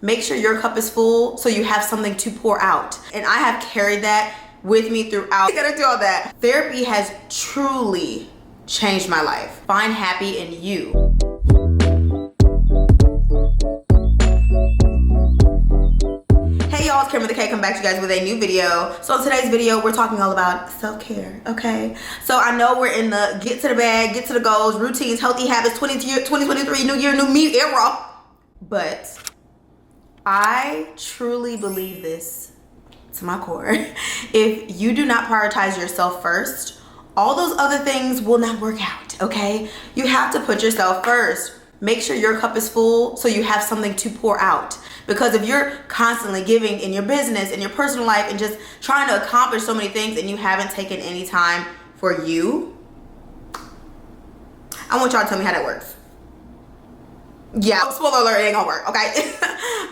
make sure your cup is full so you have something to pour out. And I have carried that with me throughout. I gotta do all that. Therapy has truly changed my life. Find happy in you. Hey y'all, it's Kim with the K. Come back to you guys with a new video. So in today's video, we're talking all about self-care, okay? So I know we're in the get to the bag, get to the goals, routines, healthy habits, 2023, new year, new me era. But I truly believe this to my core. If you do not prioritize yourself first, all those other things will not work out, okay? You have to put yourself first. Make sure your cup is full so you have something to pour out. Because if you're constantly giving in your business, in your personal life, and just trying to accomplish so many things and you haven't taken any time for you, I want y'all to tell me how that works. Yeah, spoiler alert, it ain't gonna work, okay?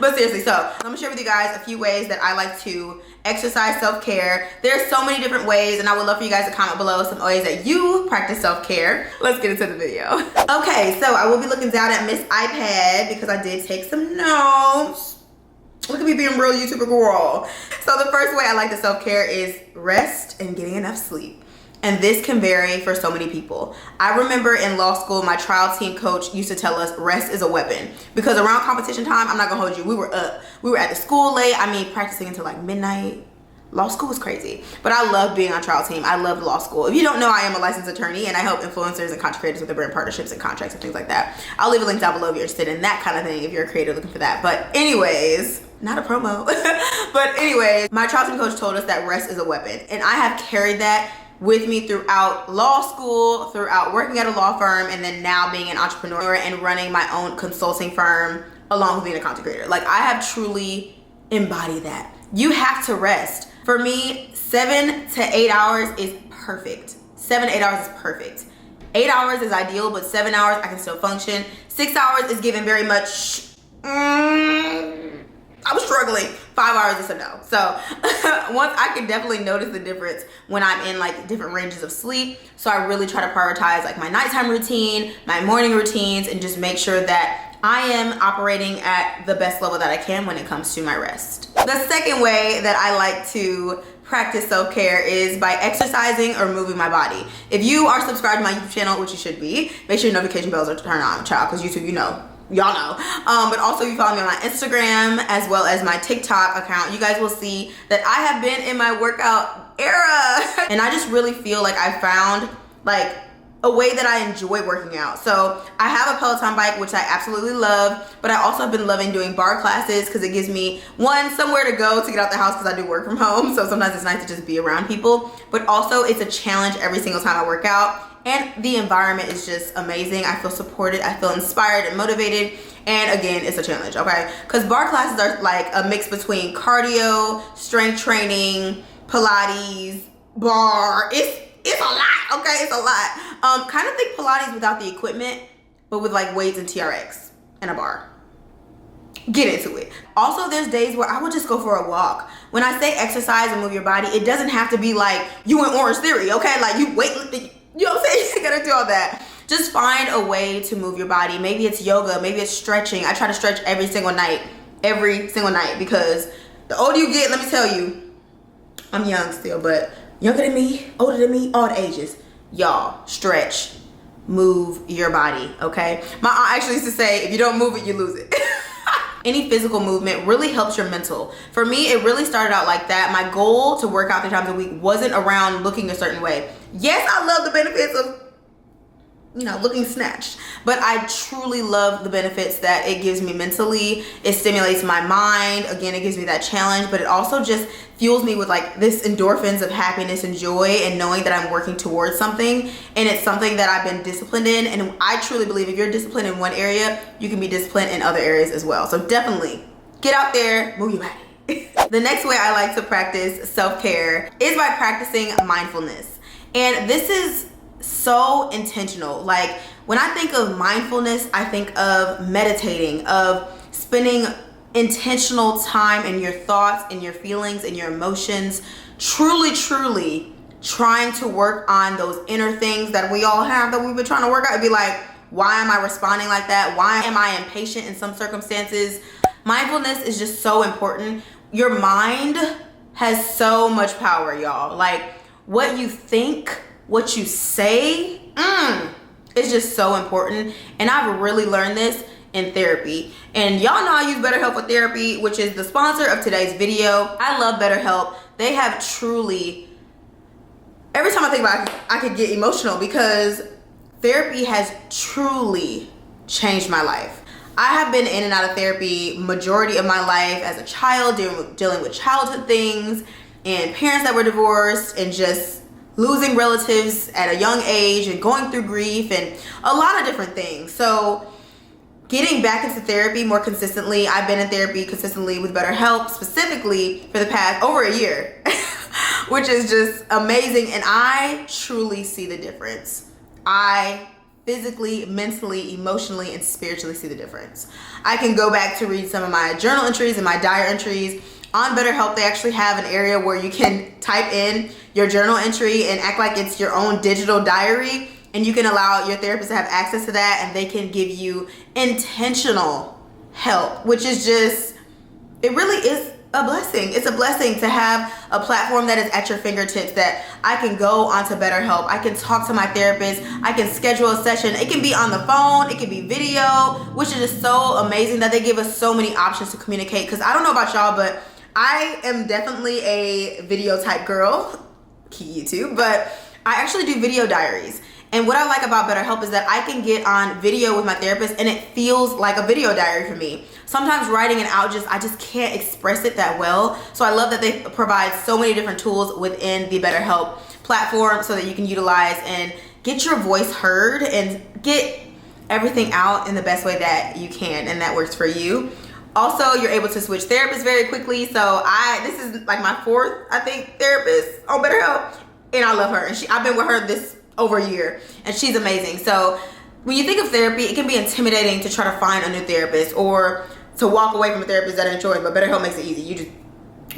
But seriously, so I'm gonna share with you guys a few ways that I like to exercise self-care. There's so many different ways, and I would love for you guys to comment below some ways that you practice self-care. Let's get into the video. Okay, so I will be looking down at Miss iPad because I did take some notes. Look at me being real YouTuber girl. So the first way I like to self-care is rest and getting enough sleep. And this can vary for so many people. I remember in law school, my trial team coach used to tell us rest is a weapon. Because around competition time, I'm not gonna hold you, we were up. We were at the school late, practicing until like midnight. Law school was crazy. But I love being on trial team. I love law school. If you don't know, I am a licensed attorney and I help influencers and content creators with their brand partnerships and contracts and things like that. I'll leave a link down below if you're interested in that kind of thing, if you're a creator looking for that. But anyways, not a promo. But anyways, my trial team coach told us that rest is a weapon. And I have carried that with me throughout law school, throughout working at a law firm, and then now being an entrepreneur and running my own consulting firm along with being a content creator. Like, I have truly embodied that. You have to rest. For me, 7 to 8 hours is perfect. 7 to 8 hours is perfect. 8 hours is ideal, but 7 hours I can still function. 6 hours is given very much, I was struggling. 5 hours is a no. So once I can definitely notice the difference when I'm in like different ranges of sleep. So I really try to prioritize like my nighttime routine, my morning routines, and just make sure that I am operating at the best level that I can when it comes to my rest. The second way that I like to practice self-care is by exercising or moving my body. If you are subscribed to my YouTube channel, which you should be, make sure your notification bells are turned on, child, because YouTube, you know. Y'all know. But also, if you follow me on my Instagram as well as my TikTok account, you guys will see that I have been in my workout era. And I just really feel like I found like a way that I enjoy working out. So I have a Peloton bike, which I absolutely love, but I also have been loving doing bar classes because it gives me, one, somewhere to go to get out the house because I do work from home. So sometimes it's nice to just be around people, but also it's a challenge every single time I work out. And the environment is just amazing. I feel supported, I feel inspired and motivated. And again, it's a challenge, okay? Because bar classes are like a mix between cardio, strength training, Pilates, bar. It's a lot, okay? It's a lot. Kind of think Pilates without the equipment, but with like weights and TRX and a bar. Get into it. Also, there's days where I would just go for a walk. When I say exercise and move your body, it doesn't have to be like you in Orange Theory, okay? Like you weightlifting. You know what I'm saying? You gotta do all that. Just find a way to move your body. Maybe it's yoga, maybe it's stretching. I try to stretch every single night, because the older you get, let me tell you, I'm young still, but younger than me, older than me, all the ages. Y'all, stretch, move your body, okay? My aunt actually used to say, if you don't move it, you lose it. Any physical movement really helps your mental. For me, it really started out like that. My goal to work out 3 times a week wasn't around looking a certain way. Yes, I love the benefits of, you know, looking snatched, but I truly love the benefits that it gives me mentally. It stimulates my mind. Again, it gives me that challenge, but it also just fuels me with like this endorphins of happiness and joy and knowing that I'm working towards something, and it's something that I've been disciplined in. And I truly believe if you're disciplined in one area, you can be disciplined in other areas as well. So definitely get out there, move your body. The next way I like to practice self-care is by practicing mindfulness. And this is so intentional. Like when I think of mindfulness, I think of meditating, of spending intentional time in your thoughts and your feelings and your emotions, truly trying to work on those inner things that we all have that we've been trying to work out. It'd be like, why am I responding like that? Why am I impatient in some circumstances? Mindfulness is just so important. Your mind has so much power, y'all. Like, what you think, what you say, is just so important. And I've really learned this in therapy. And y'all know I use BetterHelp for therapy, which is the sponsor of today's video. I love BetterHelp. They have truly, every time I think about it, I could get emotional because therapy has truly changed my life. I have been in and out of therapy majority of my life as a child, dealing with childhood things and parents that were divorced and just losing relatives at a young age and going through grief and a lot of different things. So getting back into therapy more consistently, I've been in therapy consistently with BetterHelp specifically for the past over a year, which is just amazing. And I truly see the difference. I physically, mentally, emotionally, and spiritually see the difference. I can go back to read some of my journal entries and my diary entries. On BetterHelp, they actually have an area where you can type in your journal entry and act like it's your own digital diary, and you can allow your therapist to have access to that, and they can give you intentional help, which is just, it really is a blessing. It's a blessing to have a platform that is at your fingertips, that I can go onto BetterHelp. I can talk to my therapist. I can schedule a session. It can be on the phone. It can be video, which is just so amazing that they give us so many options to communicate. Because I don't know about y'all, but I am definitely a video type girl, key YouTube, but I actually do video diaries. And what I like about BetterHelp is that I can get on video with my therapist and it feels like a video diary for me. Sometimes writing it out, I just can't express it that well. So I love that they provide so many different tools within the BetterHelp platform so that you can utilize and get your voice heard and get everything out in the best way that you can and that works for you. Also, you're able to switch therapists very quickly. So this is like my fourth, I think, therapist on BetterHelp, and I love her. And I've been with her this over a year, and she's amazing. So when you think of therapy, it can be intimidating to try to find a new therapist or to walk away from a therapist that I enjoy, but BetterHelp makes it easy. You just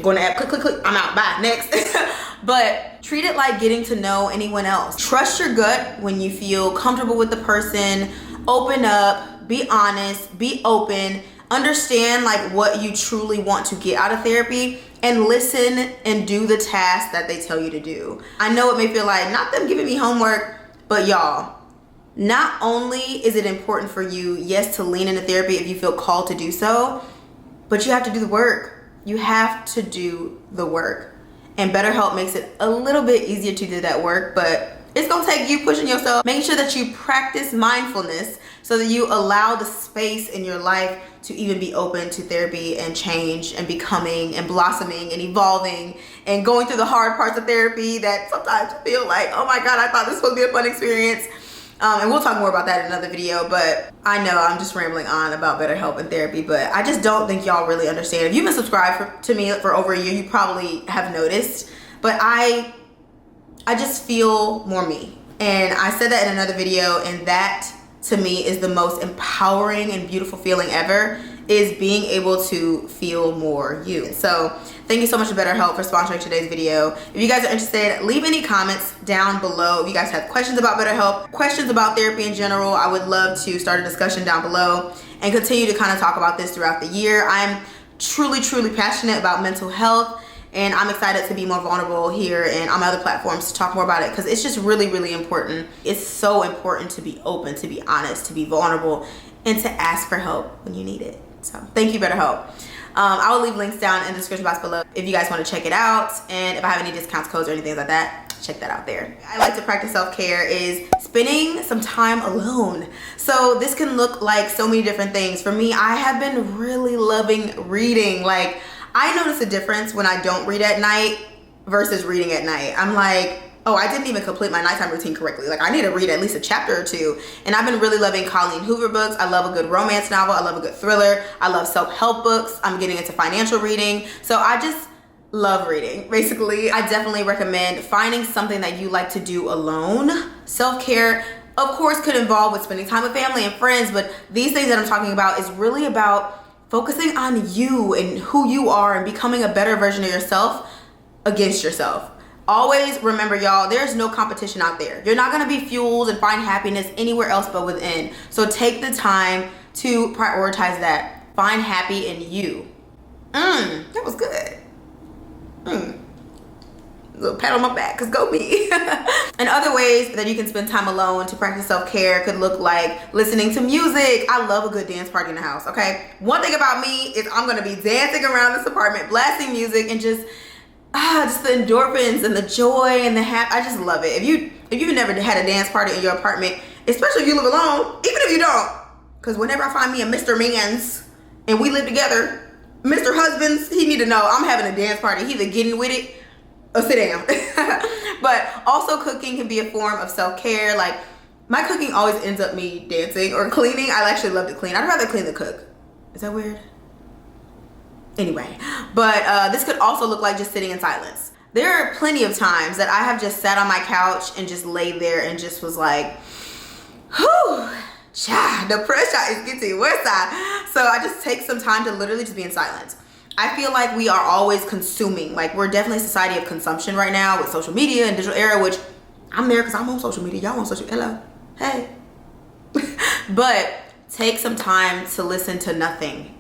go in the app, click, click, click, I'm out, bye, next. But treat it like getting to know anyone else. Trust your gut when you feel comfortable with the person. Open up, be honest, be open, understand like what you truly want to get out of therapy, and listen and do the tasks that they tell you to do. I know it may feel like not them giving me homework, but y'all, not only is it important for you, yes, to lean into therapy if you feel called to do so, but you have to do the work. You have to do the work. And BetterHelp makes it a little bit easier to do that work, but it's gonna take you pushing yourself, making sure that you practice mindfulness so that you allow the space in your life to even be open to therapy and change and becoming and blossoming and evolving and going through the hard parts of therapy that sometimes you feel like, oh my God, I thought this was supposed to be a fun experience. And we'll talk more about that in another video, but I know I'm just rambling on about BetterHelp and therapy, but I just don't think y'all really understand. If you've been subscribed to me for over a year, you probably have noticed, but I just feel more me. And I said that in another video, and that to me is the most empowering and beautiful feeling ever, is being able to feel more you. So thank you so much to BetterHelp for sponsoring today's video. If you guys are interested, leave any comments down below. If you guys have questions about BetterHelp, questions about therapy in general, I would love to start a discussion down below and continue to kind of talk about this throughout the year. I'm truly, truly passionate about mental health, and I'm excited to be more vulnerable here and on my other platforms to talk more about it, because it's just really, really important. It's so important to be open, to be honest, to be vulnerable, and to ask for help when you need it. So thank you, BetterHelp. I will leave links down in the description box below if you guys want to check it out. And if I have any discounts, codes, or anything like that, check that out there. I like to practice self-care is spending some time alone. So this can look like so many different things. For me, I have been really loving reading. Like, I notice a difference when I don't read at night versus reading at night. I'm like, oh, I didn't even complete my nighttime routine correctly. Like, I need to read at least a chapter or two. And I've been really loving Colleen Hoover books. I love a good romance novel. I love a good thriller. I love self-help books. I'm getting into financial reading. So I just love reading, basically. I definitely recommend finding something that you like to do alone. Self-care, of course, could involve with spending time with family and friends, but these things that I'm talking about is really about focusing on you and who you are and becoming a better version of yourself against yourself. Always remember, y'all, there's no competition out there. You're not gonna be fueled and find happiness anywhere else but within. So take the time to prioritize that. Find happy in you. That was good. A little pat on my back, cause go me. And other ways that you can spend time alone to practice self-care could look like listening to music. I love a good dance party in the house, okay? One thing about me is I'm gonna be dancing around this apartment, blasting music, and just the endorphins and the joy and the I just love it. If you've never had a dance party in your apartment, especially if you live alone, even if you don't, because whenever I find me a Mr. Mans and we live together, Mr. Husbands, he need to know I'm having a dance party. He's either getting with it or sit down. But also cooking can be a form of self-care. Like, my cooking always ends up me dancing or cleaning. I actually love to clean. I'd rather clean than cook. Is that weird? Anyway, but this could also look like just sitting in silence. There are plenty of times that I have just sat on my couch and just laid there and just was like, whew, the pressure is getting worse. So I just take some time to literally just be in silence. I feel like we are always consuming. Like, we're definitely a society of consumption right now with social media and digital era, which I'm there because I'm on social media. Y'all on social, hello, hey. But take some time to listen to nothing.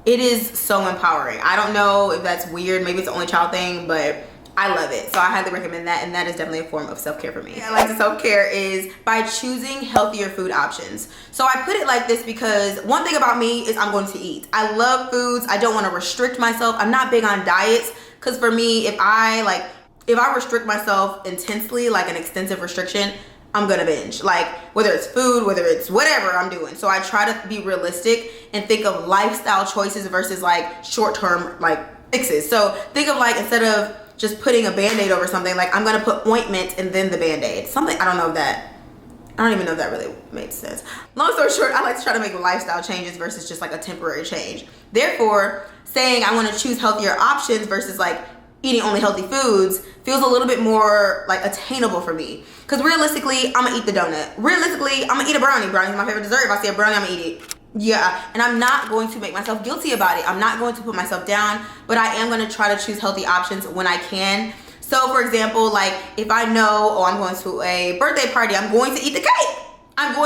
It is so empowering. I don't know if that's weird. Maybe it's an only child thing, but I love it. So I highly recommend that, and that is definitely a form of self-care for me. I like to self-care is by choosing healthier food options. So I put it like this because one thing about me is I'm going to eat. I love foods. I don't want to restrict myself. I'm not big on diets, because for me, if I restrict myself intensely, like an extensive restriction, I'm gonna binge. Like, whether it's food, whether it's whatever I'm doing. So I try to be realistic and think of lifestyle choices versus like short-term like fixes. So think of like, instead of just putting a Band-Aid over something, like I'm gonna put ointment and then the Band-Aid. Something, I don't even know if that really makes sense. Long story short, I like to try to make lifestyle changes versus just like a temporary change. Therefore, saying I wanna choose healthier options versus like eating only healthy foods feels a little bit more like attainable for me. Because realistically, I'm gonna eat the donut. Realistically, I'm gonna eat a brownie. Brownie's my favorite dessert. If I see a brownie, I'm gonna eat it. Yeah, and I'm not going to make myself guilty about it. I'm not going to put myself down, but I am gonna try to choose healthy options when I can. So for example, like if I know, I'm going to a birthday party, I'm going to eat the cake. I'm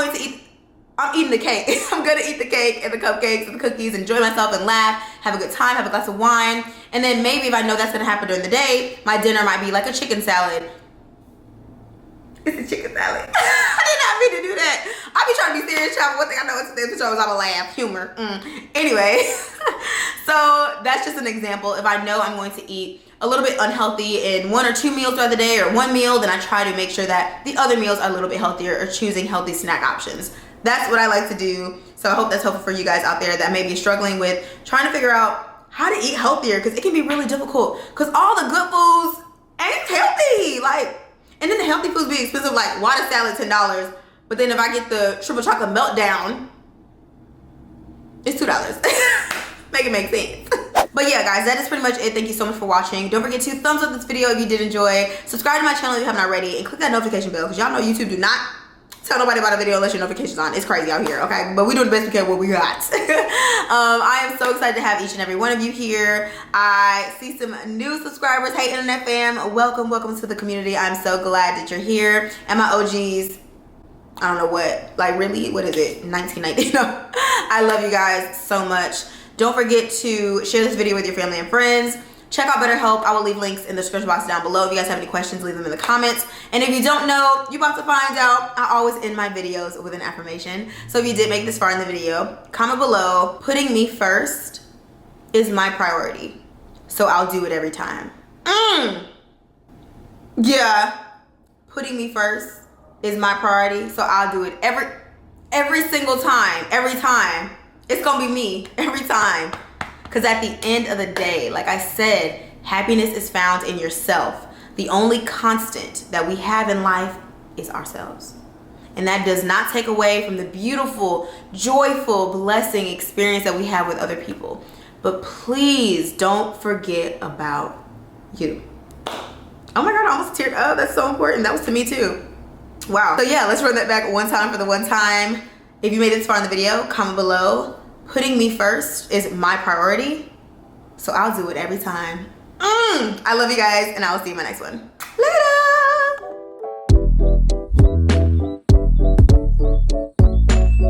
eating the cake. I'm gonna eat the cake and the cupcakes and the cookies, enjoy myself and laugh, have a good time, have a glass of wine. And then maybe if I know that's gonna happen during the day, my dinner might be like a chicken salad. It's a chicken salad. I did not mean to do that. I be trying to be serious, child. One thing I know is the show is I'm a laugh, humor. Anyway, so that's just an example. If I know I'm going to eat a little bit unhealthy in 1 or 2 meals throughout the day, or one meal, then I try to make sure that the other meals are a little bit healthier, or choosing healthy snack options. That's what I like to do. So I hope that's helpful for you guys out there that may be struggling with trying to figure out how to eat healthier, because it can be really difficult because all the good foods ain't healthy. Like, and then the healthy foods be expensive, like water salad $10, but then if I get the triple chocolate meltdown, it's $2. Make it make sense. But yeah, guys, that is pretty much it. Thank you so much for watching. Don't forget to thumbs up this video if you did enjoy. Subscribe to my channel if you haven't already, and click that notification bell, because y'all know YouTube do not tell nobody about a video unless your notification's on. It's crazy out here, okay? But we doing the best we can with what we got. I am so excited to have each and every one of you here. I see some new subscribers. Hey, Internet fam. Welcome to the community. I'm so glad that you're here. And my OGs, I don't know what, like really, what is it? 1990? No. I love you guys so much. Don't forget to share this video with your family and friends. Check out BetterHelp. I will leave links in the description box down below. If you guys have any questions, leave them in the comments. And if you don't know, you're about to find out. I always end my videos with an affirmation. So if you did make this far in the video, comment below. Putting me first is my priority, so I'll do it every time. Yeah, putting me first is my priority, so I'll do it every single time. Every time. It's gonna be me every time. Because at the end of the day, like I said, happiness is found in yourself. The only constant that we have in life is ourselves. And that does not take away from the beautiful, joyful, blessing experience that we have with other people. But please don't forget about you. Oh my God, I almost teared up. That's so important. That was to me too. Wow. So yeah, let's run that back one time for the one time. If you made it this far in the video, comment below. Putting me first is my priority, so I'll do it every time. I love you guys, and I will see you in my next one. Later.